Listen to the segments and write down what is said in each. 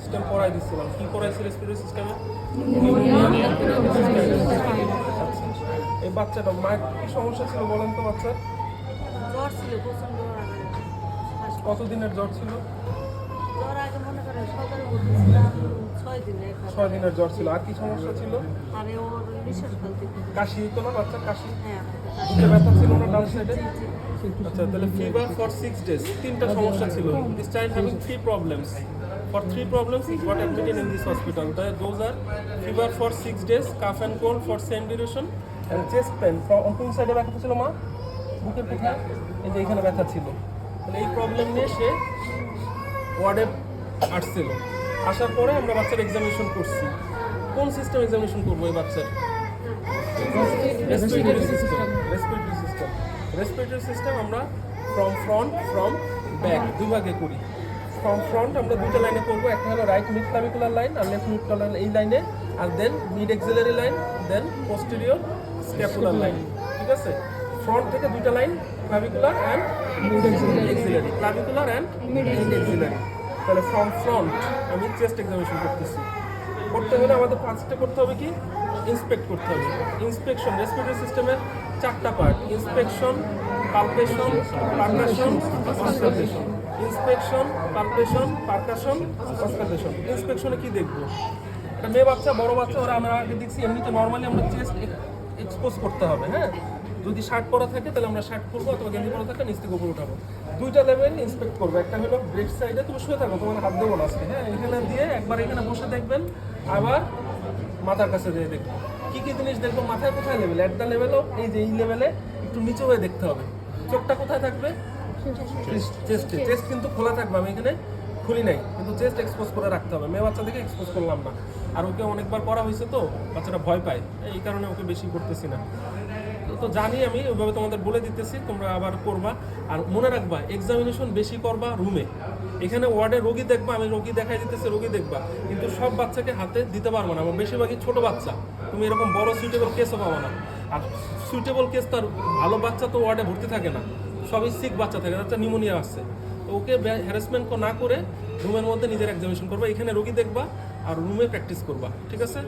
System পড়াই দিচ্ছিলাম। কি পড়াইছি রেসপিরেটরি সিস্টেমে? এই বাচ্চাটা মায়ের কি সমস্যা ছিল বলেন তো বাচ্চার? জ্বর ছিল প্রচন্ড কতদিনের জ্বর ছিল? জ্বর আগে মনে করেন সকালে উঠেছিলাম 6 দিনে 6 দিনের জ্বর ছিল। আর কি সমস্যা ছিল? আরে ওর নিঃশ্বাস ফেলতে কাশি হতো না বাচ্চার? কাশি হ্যাঁ বুকে ব্যথা ছিল না ডান সাইডে? আচ্ছা, তাহলে ফিভার ফর 6 days, তিনটা সমস্যা ছিল। This child having 3 problems. For 3 problems he got admitted in this hospital. Those are fever for 6 days, cough and cold for same duration, and chest pain. On কোন সাইডে ব্যথা ছিল মা? বুকের কোথায়? এই যে এখানে ব্যথা ছিল। তাহলে এই প্রবলেম নিয়ে সে ওয়ার্ডে আসছিল। আসার পরে আমরা বাচ্চার এক্সামিনেশন করছি। কোন সিস্টেম এক্সামিনেশন করবো এই বাচ্চার? Respiratory system. রেসপিরেটরি সিস্টেম আমরা ফ্রন্ট ফ্রম ব্যাক দুই ভাগে করি। ফ্রন্ট আমরা দুইটা লাইনে করবো, একটা হলো রাইট মিড ক্লাভিকুলার লাইন আর লেফট মিড ক্লাভিকুলার এই লাইনে, আর দেন মিড এক্সিলারি লাইন, দেন পোস্টেরিয়র স্ক্যাপুলার লাইন। ঠিক আছে, ফ্রন্ট থেকে দুইটা line clavicular and mid axillary, clavicular and mid axillary. তাহলে ফ্রন্ট আমি চেস্ট এক্সামিনেশন করতেছি। করতে হলে আমাদের ফার্স্টে করতে হবে কি? ইন্সপেক্ট করতে হবে। ইন্সপেকশন রেসপিরেটরি সিস্টেমের 4টা পার্ট: inspection, palpation, percussion, auscultation. Inspection, palpation, percussion, auscultation. ইন্সপেকশনে কি দেখবো? একটা মেয়ে বাচ্চা, বড় বাচ্চা, ওরা আমরা আগে দেখছি এমনিতে নর্মালি আমরা চেস্ট এক্সপোজ করতে হবে। হ্যাঁ, যদি শার্ট পরা থাকে তাহলে আমরা শার্ট পরবো, অথবা গেঞ্জি পরা থাকে নিচ থেকে উপরে উঠাবো। দুইটা লেভেল ইন্সপেক্ট করবো। একটা হলো ব্রেস্ট সাইডে, তুমি শুয়ে থাকো, তোমার হাত দেবো না আজকে। হ্যাঁ, এখানে দিয়ে একবার এখানে বসে দেখবেন, আবার মাথার কাছে দিয়ে দেখবো। কি কি জিনিস দেখবো? মাথায় কোথায় level? At the level of, এই যে এই লেভেলে একটু নিচে হয়ে দেখতে হবে। চোখটা কোথায় থাকবে? চেস্টে। চেস্ট কিন্তু খোলা থাকবে, আমি এখানে খুলি নাই, কিন্তু চেস্ট এক্সপোজ করে রাখতে হবে। মেয়ে বাচ্চা দেখে এক্সপোজ করলাম না। আর ওকে অনেকবার করা হয়েছে তো বাচ্চাটা ভয় পায়, এই কারণে ওকে বেশি করতেছি না। তো জানি আমি, ওইভাবে তোমাদের বলে দিতেছি, তোমরা আবার করবা। আর মনে রাখবা, এক্সামিনেশন বেশি করবা রুমে। এখানে ওয়ার্ডে রোগী দেখবা, আমি রোগী দেখাই দিতেছি, রোগী দেখবা, কিন্তু সব বাচ্চাকে হাতে দিতে পারবো না। আমার বেশিরভাগই ছোট বাচ্চা, তুমি এরকম বড় সুইটেবল কেসও পাবো না। আর সুইটেবল কেস তো আর ভালো বাচ্চা তো ওয়ার্ডে ভর্তি থাকে না, সবই সিক বাচ্চা থাকে, বাচ্চা নিউমোনিয়া আসছে। তো ওকে হ্যারাসমেন্ট না করে রুমের মধ্যে নিজের এক্সামিনেশন করবা, এখানে রোগী দেখবা আর রুমে প্র্যাকটিস করবা। ঠিক আছে?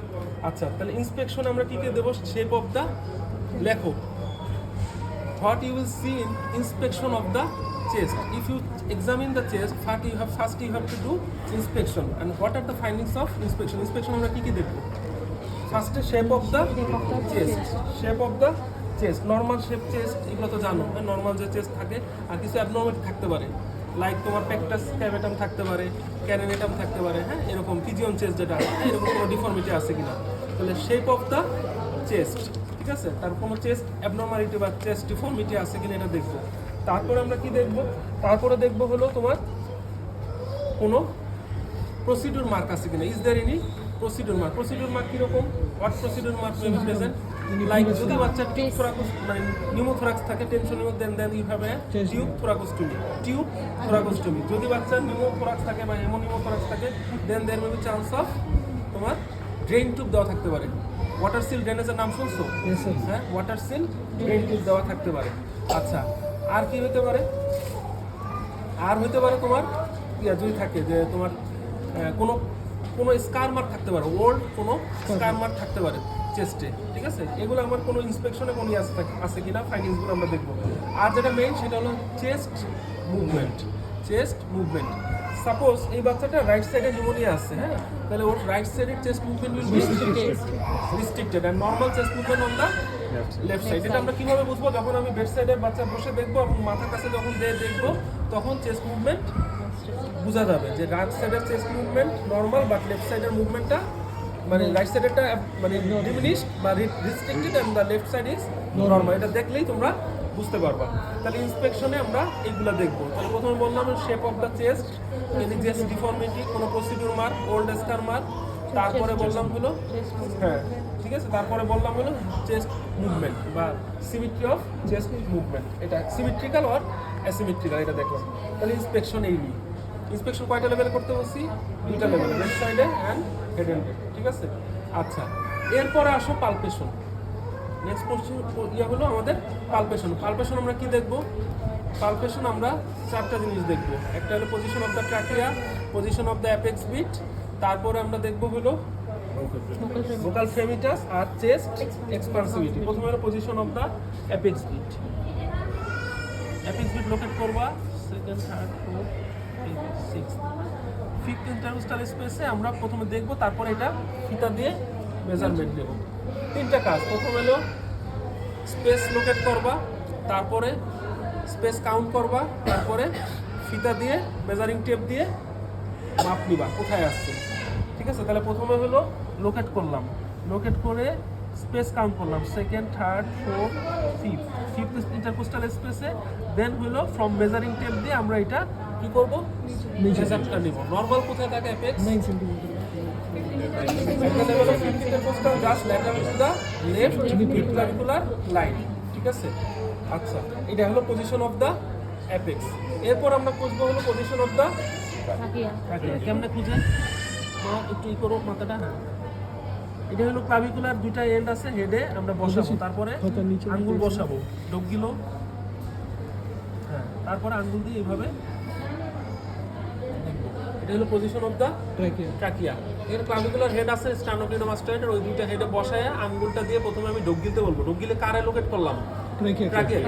আচ্ছা, তাহলে ইন্সপেকশন আমরা কী কী দেবো? শেপ অফ দ্য, লেখো what you will see in inspection of the chest. If you examine the chest, first you have to do inspection. And what are the findings of inspection? Inspection আমরা কি কি দেখব? ফার্স্টে shape of the chest. Shape of the chest, normal shape chest এগুলো তো জানো, normal যে chest থাকে। আর কিছু অ্যাবনর্মাল থাকতে পারে, লাইক তোমার পেকটাস ক্যাভেটাম থাকতে পারে, ক্যারেনেটাম থাকতে পারে। হ্যাঁ, এরকম পিজিয়ন চেস্ট যেটা, এরকম কোনো ডিফর্মিটি আছে কিনা। তাহলে শেপ অফ দ্য চেস্ট, ঠিক আছে? তার কোনো চেস্ট অ্যাবনর্মালিটি বা চেস্ট ডিফর্মিটি আছে কিনা এটা দেখবো। তারপরে আমরা কি দেখব? তারপরে দেখবো হলো তোমার কোনো প্রসিডিউর মার্ক আছে কিনা। Is there any procedure mark? Procedure mark কীরকম? What procedure mark may be present? Like যদি বাচ্চার মানে নিউমোথোরাক্স থাকে, tension then you have a tube thoracostomy. Tube thoracostomy যদি বাচ্চার নিউমোথোরাক্স থাকে বা হেমোনিউমোথোরাক্স থাকে, then there may be chance of তোমার ড্রেন টিউব দেওয়া থাকতে পারে। ওয়াটার সিল ড্রেনেজের নাম শুনছো? হ্যাঁ, ওয়াটার সিল ড্রেন টিউব দেওয়া থাকতে পারে। আচ্ছা, আর কি হতে পারে? আর হতে পারে তোমার যদি থাকে যে তোমার কোনো কোনো স্কার মার্ক থাকতে পারে, ওল্ড কোনো স্কার মার্ক থাকতে পারে চেস্টে। ঠিক আছে, এগুলো আমার কোনো ইন্সপেকশনে কোনো আছে কিনা, ফাইন্ডিংসগুলো আমরা দেখবো। আর যেটা মেইন সেটা হলো chest movement. Chest movement, suppose এই বাচ্চাটা রাইট সাইডে নিউমোনিয়া আছে, হ্যাঁ, তাহলে ওর রাইট সাইডের chest movement will be restricted and normal chest movement on the left side. এটা আমরা কিভাবে বুঝবো? যখন আমি বেড সাইডের বাচ্চা বসে দেখবো এবং মাথার কাছে যখন দেখবো, তখন চেস্ট মুভমেন্ট বোঝা যাবে যে রাইট সাইডের chest movement normal, but left সাইডের মুভমেন্টটা মানে রাইট সাইডেরটা মানে ডিমিনিশড বা restricted and the left side is normal. এটা দেখলেই তোমরা বুঝতে পারবা। তাহলে ইন্সপেকশনে আমরা এইগুলো দেখবো। তাহলে প্রথমে বললাম shape of the chest, chest deformity, কোনো প্রসিডিউর মার্ক, ওল্ড স্কার মার্ক। তারপরে বললাম হলো, হ্যাঁ ঠিক আছে, তারপরে বললাম হলো চেস্ট মুভমেন্ট বা সিমেট্রি অফ চেস্ট মুভমেন্ট। এটা সিমেট্রিক্যাল অর অ্যাসিমেট্রিক্যাল, এটা দেখলাম। তাহলে ইন্সপেকশন এই নিয়ে ইন্সপেকশন কয়টা লেভেলে করতে বলছি? দুইটা লেভেলে, লেফট সাইডে অ্যান্ড হেড এন্ড হেড। ঠিক আছে, আচ্ছা, এরপরে আসো পালপেশন। নেক্সট ইয়ে হলো আমাদের পালপেশন। পালপেশন আমরা কি দেখবো? পালপেশন আমরা 4টা জিনিস দেখবো। একটা হলো position of the trachea, position of the apex beat, তারপরে আমরা দেখবো হলো ভোকাল ফ্রেমিটাস আর চেস্ট এক্সপান্সিভিটি। প্রথমে হলো position of the apex beat. Apex beat locate করবা second, third, fourth, six, fifth intercostal স্পেসে আমরা প্রথমে দেখবো, তারপরে এটা ফিতা দিয়ে মেজারমেন্ট দেব। তিনটা কাজ, প্রথম হলো স্পেস লোকেট করবা, তারপরে স্পেস কাউন্ট করবা, তারপরে ফিতা দিয়ে মেজারিং টেপ দিয়ে মাপ নিবা কোথায় আসছে। ঠিক আছে, তাহলে প্রথমে হলো লোকেট করলাম, লোকেট করে স্পেস কাউন্ট করলাম, second, third, fourth, fifth, fifth intercostal স্পেসে। দেন হলো ফ্রম মেজারিং টেপ দিয়ে আমরা এটা কি করবো, মেজারটা নিব। নর্মাল কোথায় থাকে অ্যাপেক্স? 9 সেন্টিমিটার। একটা level of fifth intercostal just lateral to the left mid clavicular line. ঠিক আছে, আচ্ছা, এটা হলো পজিশন অফ দ্য অ্যাপেক্স। এরপর আমরা খুঁজবো হলো পজিশন অফ দ্য ট্রাকিয়া। কেমনে খুঁজে? একটু ই করো মাথাটা। এটা হলো ক্লাভিকুলার দুইটা এন্ড আছে, হেডে আমরা বসাবো, তারপরে আঙ্গুল বসাবো, ডগগুলো, হ্যাঁ, তারপরে আঙ্গুল দিয়ে এইভাবে। এটা হলো পজিশন অফ দ্য ট্রাকিয়া। এর ক্লাভিকুলার হেড আছে, স্টার্নোক্লিনোমাস্টয়েড, ওই দুইটা হেডে বসায় আঙ্গুলটা দিয়ে প্রথমে আমি ডগগিলতে বলবো। ডগগিলে কারে লোকেট করলাম? ট্রাকিয়া।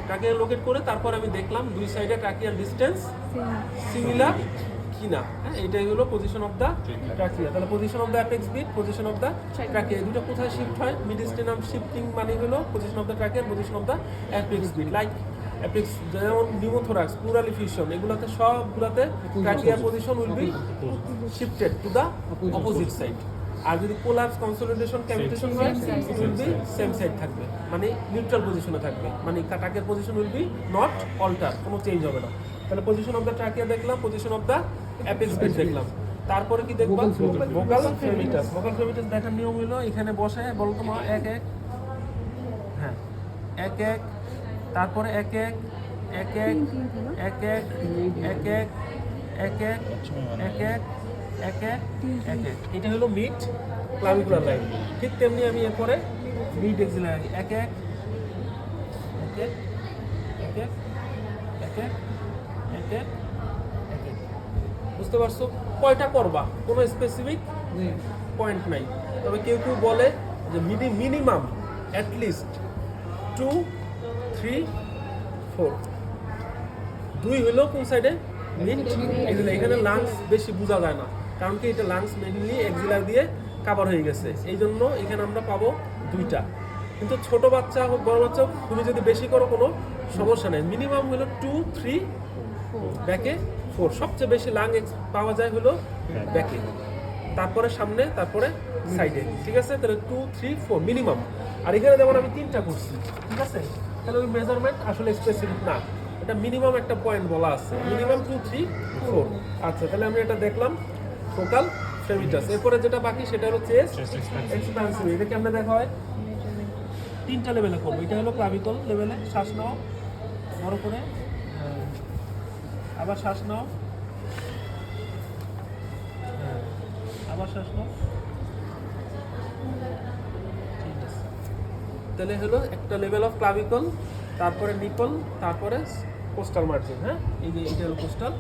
ট্রাকিয়া লোকেট করে তারপর আমি দেখলাম দুই সাইডে ট্রাকিয়ার ডিসটেন্স সিমিলার কিনা। হ্যাঁ, এটাই হলো পজিশন অফ দ্য ট্রাকিয়া। তাহলে position of the apex beat, position of the trachea, এই দুটো কোথায় শিফট হয়? মিডিস্টেনাম শিফটিং মানে হলো position of the trachea, position of the apex beat. Like apex, যেমন নিউমোথোরাক্স, প্লুরাল ইফিউশন, এগুলোতে সবগুলোতে ট্রাকিয়ার position will be shifted to the opposite side. আর যদি কোলাপস, কনসোলিডেশন, ক্যাভিটেশন হয়, it will be same side থাকবে, মানে নিউট্রাল পজিশনে থাকবে, মানে ট্রাকিয়ার position will be not alter, কোনো চেঞ্জ হবে না। তাহলে পজিশন অফ দ্য ট্রাকিয়া দেখলাম, position of the apex beat দেখলাম। তারপরে কি দেখবা? ভোকাল ফ্রেমিটাস। ভোকাল ফ্রেমিটাস দেখার নিয়ম হলো এখানে বসে বলো তো মা, এক এক, হ্যাঁ, এক এক, তারপরে এক এক, এক এক, এক এক, এক এক, এক এক, এক এক, এক এক, এক এক, এটা হলো মিড ক্লাভিকুলার লাইন। ঠিক তেমনি আমি এরপরে মিড এক্সিলারি, এক এক, এক এক, এক এক, এক এক, এক এক, এক এক। বুঝতে পারছো? কয়টা করবা কোনো স্পেসিফিক পয়েন্ট নাই, তবে কেউ কেউ বলে যে মিনিমাম অ্যাটলিস্ট 2, 3, 4। দুই হইলো কোন সাইডে? Mid axillary. এখানে লাংস বেশি বোঝা যায় না, কারণ কি এটা লাংস মেইনলি এক্সিলার দিয়ে কাভার হয়ে গেছে, এই জন্য এখানে আমরা পাবো দুইটা। কিন্তু ছোট বাচ্চা হোক বড় বাচ্চা হোক, তুমি যদি বেশি করো কোনো সমস্যা নেই। মিনিমাম হলো 2, 3, ব্যাকে 4। সবচেয়ে বেশি লাং পাওয়া যায় হলো ব্যাকে, তারপরে সামনে, তারপরে সাইডে। ঠিক আছে, তাহলে 2, 3, 4 মিনিমাম। আর এখানে যেমন আমি 3টা করছি, ঠিক আছে, তাহলে ওই মেজারমেন্ট আসলে স্পেসিফিক না, এটা মিনিমাম একটা পয়েন্ট বলা আছে, মিনিমাম 2, 3, 4। আচ্ছা, তাহলে আমি এটা দেখলাম ফোকাল ফ্রেমিটাস। এরপরে যেটা বাকি সেটা হলো চেস্ট এক্সপান্সিভ। এটা কেমনে দেখা হয়? 3টা লেভেলে করবো। এটা হলো ক্লাভিকল লেভেলে, শ্বাস নাও বড় করে, আবার শ্বাস নাও, আবার শ্বাস নাও। ঠিক আছে, তাহলে হলো একটা লেভেল অফ ক্লাভিকল, তারপরে নিপল, তারপরে কোস্টাল মার্জিন। হ্যাঁ, এই যে এটা হলো কোস্টাল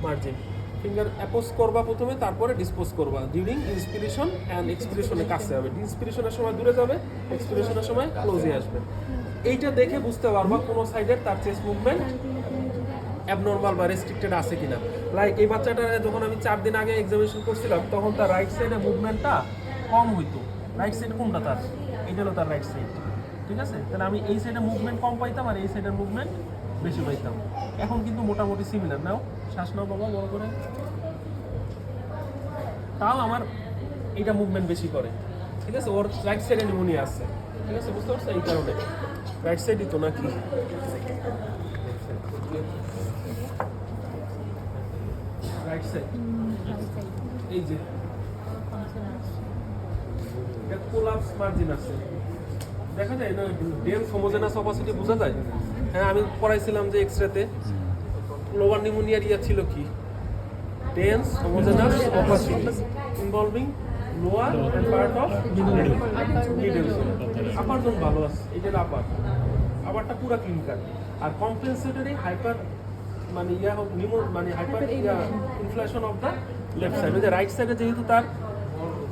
মার্জিন। ফিঙ্গার অ্যাপোজ করবা প্রথমে, তারপরে ডিসপোজ করবা ডিউরিং ইন্সপিরেশন অ্যান্ড এক্সপিরেশনের কাছে যাবে। ইন্সপিরেশনের সময় দূরে যাবে, এক্সপিরেশনের সময় ক্লোজে আসবে। এইটা দেখে বুঝতে পারবা কোনো সাইডের তার চেস্ট মুভমেন্ট অ্যাবনর্মাল বা রেস্ট্রিক্টেড আছে কিনা। লাইক এই বাচ্চাটা যখন আমি 4 দিন আগে এক্সামিনেশন করছিলাম, তখন তার রাইট সাইডে মুভমেন্টটা কম হইতো। রাইট সাইড কোনটা তার? এটা হলো তার রাইট সাইড। ঠিক আছে, তাহলে আমি এই সাইডে মুভমেন্ট কম পাইতাম আর এই সাইডের মুভমেন্ট বেশি পাইতাম। এখন কিন্তু মোটামুটি সিমিলার। নাও শ্বাস নাও বাবা বড় করে, তাও আমার এইটা মুভমেন্ট বেশি করে। ঠিক আছে, ওর রাইট সাইডে নিউমোনিয়া আছে। ঠিক আছে, বুঝতে পারছো? এই কারণে রাইট সাইডই তো নাকি রাইট সাইড, এই যে কোলাপস মার্জিন আছে, দেখা যায় না? ডেন্স হোমোজেনাস অপাসিটি বোঝা যায়? হ্যাঁ, আমি পড়াইছিলাম যে এক্সরেতে লোয়ার নিউমোনিয়ার ইয়া ছিল কি, dense homogenous opacity involving lower and part of middle zone. Upper zone ভালো আছে, এটা আপার, আপারটা পুরো ক্লিন কাট। আর কম্পেনসেটরি হাইপার মানে ইয়া হোক নিউমো মানে হাইপার ইয়া inflation of the left side, ওই যে রাইট সাইডে যেহেতু তার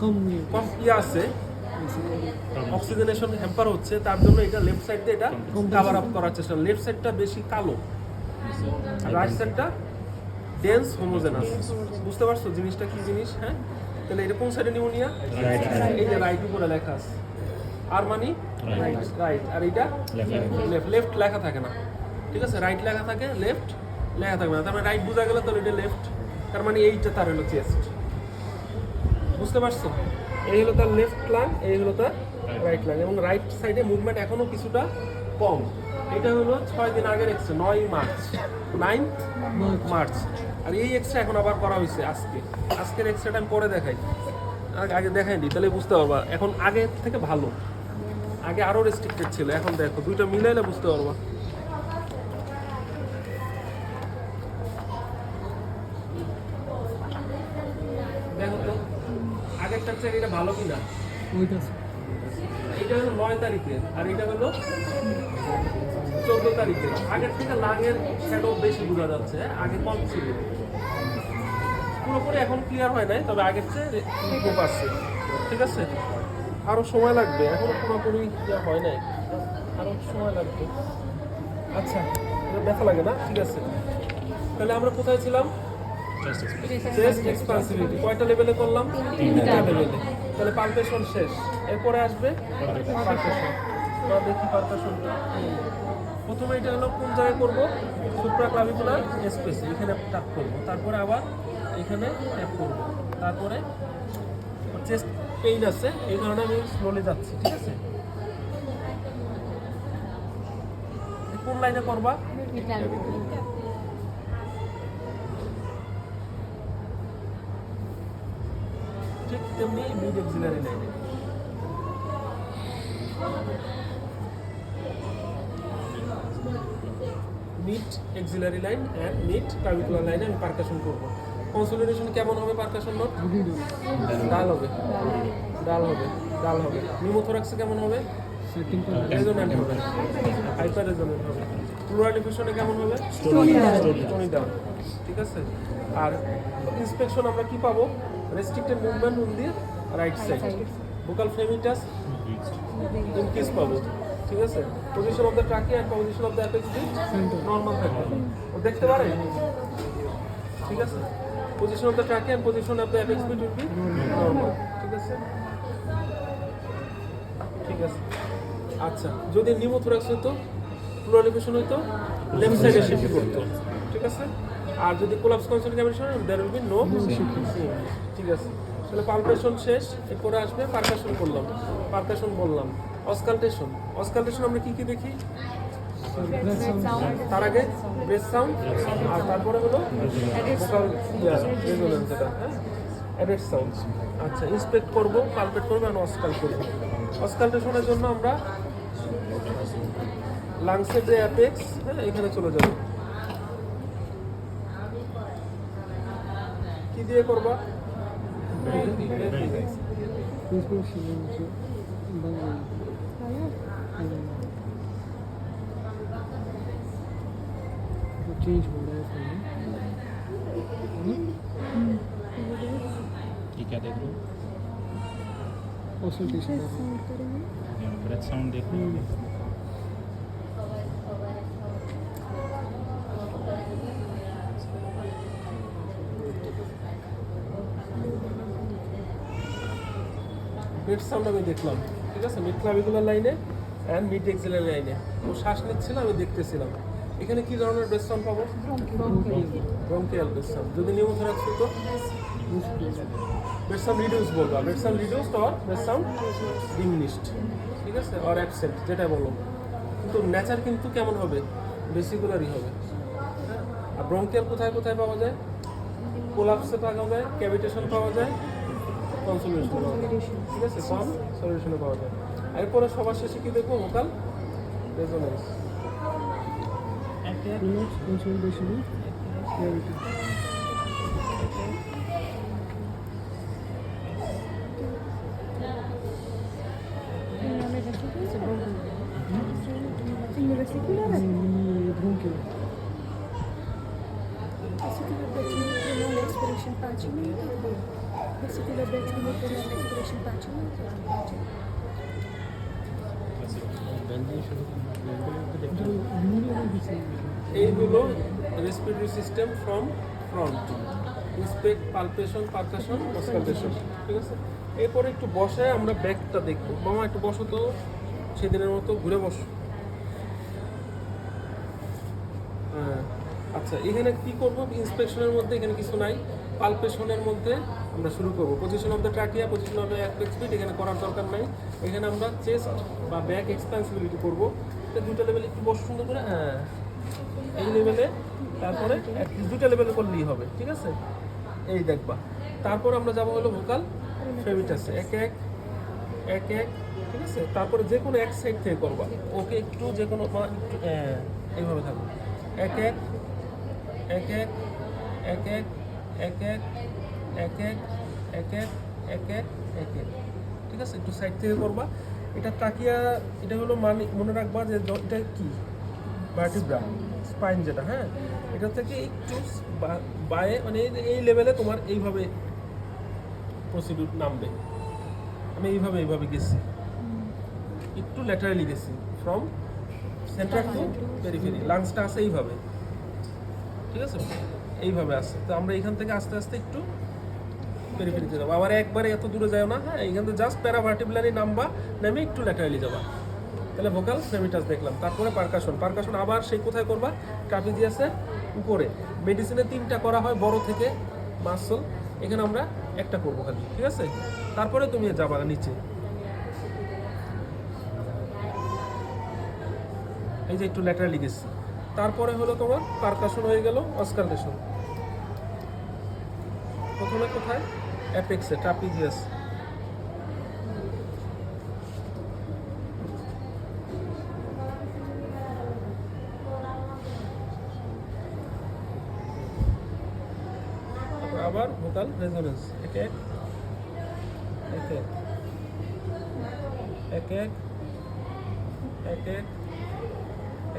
কম ইয়ে আছে, অক্সিজেনেশন হ্যাম্পার হচ্ছে, তার জন্য এটা লেফট সাইড দিয়ে এটা কভার আপ করার চেষ্টা। লেফট সাইডটা বেশি কালো আর রাইট সাইডটা ডেন্স হোমোজেনাস। বুঝতে পারছো জিনিসটা কি জিনিস? হ্যাঁ, তাহলে এটা কোন সাইডে নিউমোনিয়া? এই যে রাইট উপরে লেখা আছে, আর মানে রাইট, আর এটা লেফট। লেফট লেখা থাকে না, ঠিক আছে, রাইট লেখা থাকে, লেফট লেখা থাকবে না। তার মানে রাইট বোঝা গেল, তাহলে এটা লেফট, তার মানে এইটা তার হলো চেস্ট। বুঝতে পারছো? এই হলো তার লেফট লাং, এই হলো তার রাইট লাং, এবং রাইট সাইডে মুভমেন্ট এখনো কিছুটা কম। এটা হলো 6 দিন আগের এক্সরে, 9 মার্চ, 9 মার্চ। আর এই এক্সরে এখন আবার করা হয়েছে আজকের এক্সরেটা আমি পরে দেখাই, আগে দেখাই দিই, তাহলে বুঝতে পারবা এখন আগের থেকে ভালো। আগে আরো রেস্ট্রিক্টেড ছিল, এখন দেখো দুইটা মিলাইলে বুঝতে পারবা। দেখো তো আগেরটার চেয়ে এটা ভালো কিনা। এটা হলো 9 তারিখে আর এটা হলো 14 তারিখে। আগের থেকে লাঙের শ্যাডো বেশি বোঝা যাচ্ছে, আগে কম ছিল। পুরোপুরি এখন ক্লিয়ার হয় নাই, তবে আগের চেয়ে ইমপ্রুভ আসছে। ঠিক আছে, আরো সময় লাগবে, এখনো পুরোপুরি ইয়ে হয় নাই, আরো সময় লাগবে। আচ্ছা, এটা ব্যথা লাগে না? ঠিক আছে, তাহলে আমরা কোথায় ছিলাম? চেস্ট এক্সপান্সিভিটি কয়টা লেভেলে করলাম? 3টা লেভেলে। তাহলে পালপেশন শেষ, এরপরে আসবে পালপেশন। আমরা দেখি পালপেশনটা। প্রথমে এটা হলো কোন জায়গায় করবো? সুপ্রাক্লাভিকুলার স্পেস, এখানে ট্যাপ করবো, তারপরে আবার এখানে ট্যাপ করবো, তারপরে চেস্ট পেইন আছে, এই কারণে আমি স্লোলি যাচ্ছি। ঠিক আছে, কোন লাইনে করবা? ঠিক তেমনি মিড এক্সিলারি লাইনে। Mid axillary line and mid clavicular লাইনে আমি পারকাশন করব। কনসোলিডেশন কেমন হবে? পারকাশন নোট ডাল হবে, ডাল হবে, ডাল হবে। নিউমোথোরাক্সে কেমন হবে? রেজোন্যান্ট হবে, হাইপার রেজোন্যান্ট হবে। প্লুরাল ডিফিউশনে কেমন হবে? Stony dull. ঠিক আছে, আর ইন্সপেকশন আমরা কি পাবো? Restricted movement on the right side, vocal fremitus increase পাবো। ঠিক আছে, position of the trachea and position of the apex normal থাকবে, ও দেখতে পারে। ঠিক আছে, position of the trachea and position of the apex will be normal. ঠিক আছে, ঠিক আছে। আচ্ছা, যদি নিউমোথোরাক্স হতো, প্লুরালিফিকেশন হতো, লেফট সাইডে শিফট করতো। ঠিক আছে, আর যদি collapse consolidation there will be no shifting. ঠিক আছে, তাহলে পালপেশন শেষ, এরপরে আসবে পারকাশন করলাম, পারকাশন বললাম। অসকালটেশন, অসকালটেশন আমরা কি কি দেখি? তার আগে ব্রেথ সাউন্ড, আর তারপরে হলো ভোকাল রেজোন্যান্স, যেটা হ্যাঁ অ্যাডেড সাউন্ড। আচ্ছা, ইন্সপেক্ট করবো, পালপেট করবো আর অসকাল করবো। অসকালটেশনের জন্য আমরা লাংসের যে অ্যাপেক্স, হ্যাঁ এখানে চলে যাবো। কি দিয়ে করবা? चेंज हो रहा है ये क्या देख रहे हो? कंसल्टेशन ब्रेथ साउंड देख रहे हो? ব্রেথ সাউন্ড আমি দেখলাম। ঠিক আছে, মিড ক্লাভিকুলার লাইনে অ্যান্ড মিড এক্সিলারি লাইনে ও শ্বাস নিচ্ছিল, আমি দেখতেছিলাম। এখানে কি ধরনের ব্রেথ সাউন্ড পাবো? Bronchial breath sound. যদি নিউমোথোরাক্স হতো, ব্রেথ সাউন্ড রিডিউস বলবা, breath sound reduced or breath sound diminished. ঠিক আছে, অর অ্যাবসেন্ট, যেটা বলো। কিন্তু নেচার কিন্তু কেমন হবে? বেসিকুলারই হবে। হ্যাঁ, আর ব্রঙ্কিয়াল কোথায় কোথায় পাওয়া যায়? কোলাপসে পাওয়া যায়, ক্যাভিটেশন পাওয়া যায়, কনসোলিডেশন পাওয়া যায়। ঠিক আছে, কনসোলিডেশনে পাওয়া যায়। এরপরে সবার শেষে কি দেখবো? Vocal resonance. Consultation clarity Executive the long expiration part. Vesicular bed remote and respiration patch এইগুলো respiratory system from front, inspect, palpation, percussion, auscultation. ঠিক আছে, এরপরে একটু বসে আমরা ব্যাকটা দেখবো। মামা একটু বসো তো, সেদিনের মতো ঘুরে বসো। হ্যাঁ, আচ্ছা, এখানে কি করবো? ইন্সপেকশনের মধ্যে এখানে কিছু নাই। পালপেশনের মধ্যে আমরা শুরু করবো। Position of the trachea, position of the apex beat এখানে করার দরকার নাই। এখানে আমরা চেস্ট বা ব্যাক এক্সপান্সিবিলিটি করবো। তো দুটো লেভেল একটু বসে সুন্দর করে, হ্যাঁ এই লেভেলে, তারপরে দুটো লেভেলে করলেই হবে। ঠিক আছে, এই দেখবা। তারপর আমরা যাবো হলো ভোকাল ফ্রেমিটাসে, এক এক এক এক। ঠিক আছে, তারপরে যে কোনো এক সাইড থেকে করবা। ওকে একটু যে কোনো একটু এইভাবে থাকবে। এক এক এক এক এক এক এক এক এক এক এক এক এক এক এক এক। ঠিক আছে, একটু সাইড থেকে করবা। এটা তাকিয়া, এটা হলো মনে রাখবা যে এটা কি ভার্টিব্রা স্পাইন যেটা, হ্যাঁ এটা থেকে একটু বায়ে, মানে এই লেভেলে তোমার এইভাবে প্রসিডিউর নামবে। আমি এইভাবে গেছি, একটু ল্যাটারালি গেছি ফ্রম সেন্ট্রাল টু পেরিফেরি। লাংসটা আছে এইভাবে, ঠিক আছে, এইভাবে আছে। তো আমরা এখান থেকে আস্তে আস্তে একটু পেরিফেরিতে যাবো। আবার একবারে এত দূরে যাও না, হ্যাঁ এখান থেকে জাস্ট প্যারাভার্টিবুলারি নামবা, নেমে একটু ল্যাটারালি যাবা। তাহলে ভোকাল ফ্রেমিটাস দেখলাম। তারপরে পারকাশন আবার সেই কোথায় করবা? ট্রাপিজিয়াসের উপরে। মেডিসিনে 3টা করা হয় বড় থেকে মাসল, এখানে আমরা একটা করবো খালি। ঠিক আছে, তারপরে তুমি যাবা নিচে। এই যে একটু ল্যাটারালি গেছি। তারপরে হলো তোমার পারকাশন হয়ে গেল, অসকালটেশন। প্রথমে কোথায়? অ্যাপেক্সে, ট্রাপিজিয়াস। আবার ভোকাল রেজোনেন্স, এক এক এক এক এক এক এক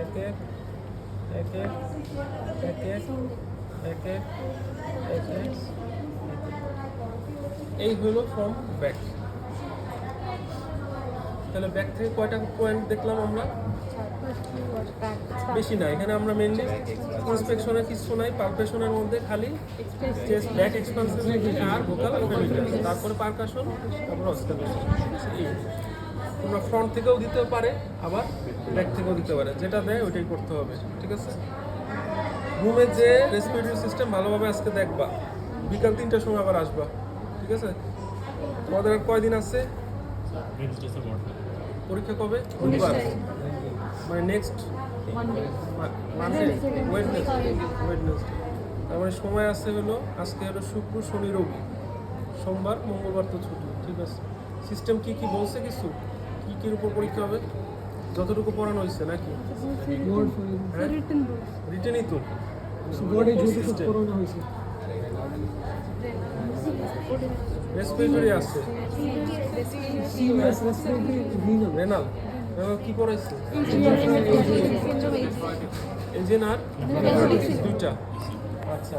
এক এক এক এক এক এক এক এক এক এক এক। এই হলো ফ্রম ব্যাক। তাহলে ব্যাক থেকে কয়টা পয়েন্ট দেখলাম আমরা? বেশি না। এখানে আমরা মেনলি ইন্সপেকশনের কিছু নাই, পালপেশনের মধ্যে খালি চেস্ট, ব্যাক এক্সপান্সিবিলিটি আর ভোকাল ফ্রেমিটাস, তারপরে পারকাশন, তারপরে অসকালটেশন। তোমরা ফ্রন্ট থেকেও দিতে পারে, আবার ব্যাক থেকেও দিতে পারে, যেটা দেয় ওইটাই করতে হবে। ঠিক আছে, রুমে যে রেসপিরেটরি সিস্টেম ভালোভাবে আজকে দেখবা। বিকাল 3টার সময় আবার আসবা। ঠিক আছে, তোমাদের আর কয়দিন আছে পরীক্ষা? কবে? রবিবার, মানে নেক্সট মানডে, ওয়েডনেসডে। তার মানে সময় আছে হলো, আজকে হলো শুক্র, শনি, রবি, সোমবার, মঙ্গলবার তো ছুটি। ঠিক আছে, সিস্টেম কি কি বলছে? কিছু কির উপর পরীক্ষা হবে? যতটুকু পড়ানো হয়েছে নাকি? হ্যাঁ, রিটেনই তো বোর্ডে যতটুকু করোনা হয়েছে, রেসপিরেটরি আছে, সিএস রেসপিরেটরি রেনাল কি পড়াইছে? ইঞ্জিন আর 2টা। আচ্ছা,